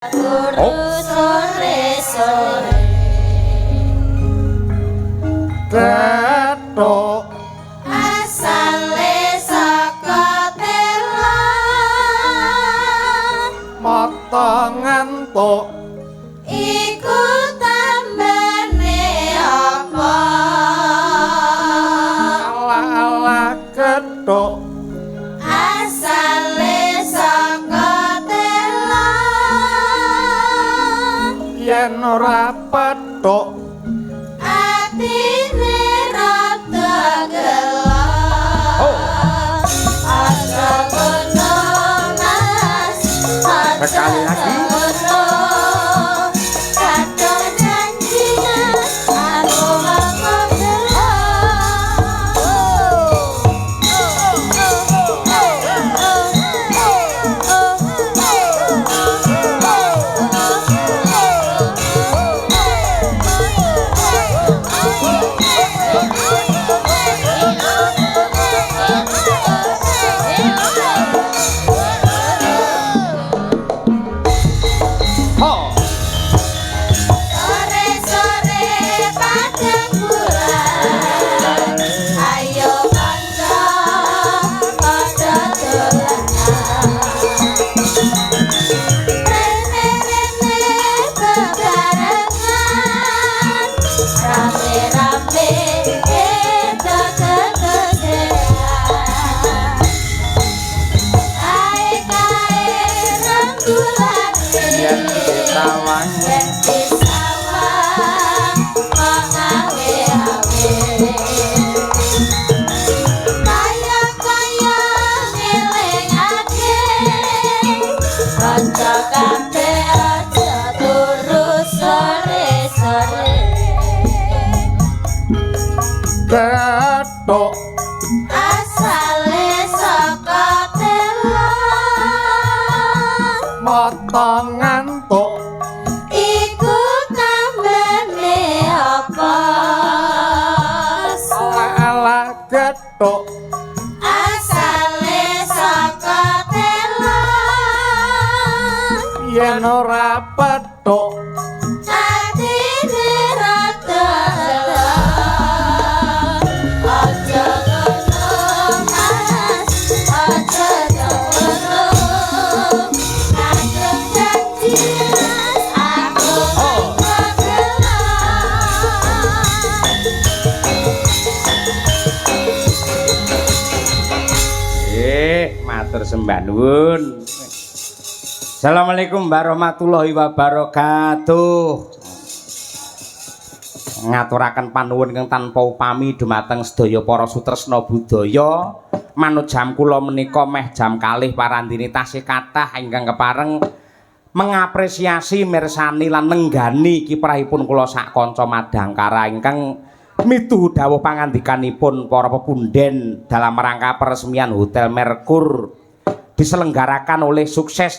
Sore-sore Kethuk asale saka telan mata ngantuk iku tambane apa ala-ala kethuk asale saka telan yen ora petuk atine rada gelo aja kono mas Sekali lagi. kadang janjinya aku ho sore-sore padang bulan ayo kanca padha dolanan rene-rene bebarengan rame-rame kita kegedean kae-kae rangkulan yen ditawang yen disawang mengawe-awe kaya-kaya ngelingake kanca kabeh aja turu sore-sore kethuk asale saka telan mata ngantuk iku tambane apa ala-ala kethuk asale saka telan yen ora petuk atine rada gelap aja ngono mas aja ngono kadang janjian aku matur sembah nuwun. Assalamualaikum warahmatullahi wabarakatuh. Ngaturaken panuwun ingkang tanpa upami dumateng sedaya para sutresna budaya. Manut jam kula menika meh jam kalih parandini tasih kathah ingkang kepareng mengapresiasi mirsani lan nenggani kiprahipun kula sak kanca madangkara ingkang mitu dawuh pangandikanipun para pepunden dalam rangka peresmian Hotel Merkur diselenggarakan oleh Sukses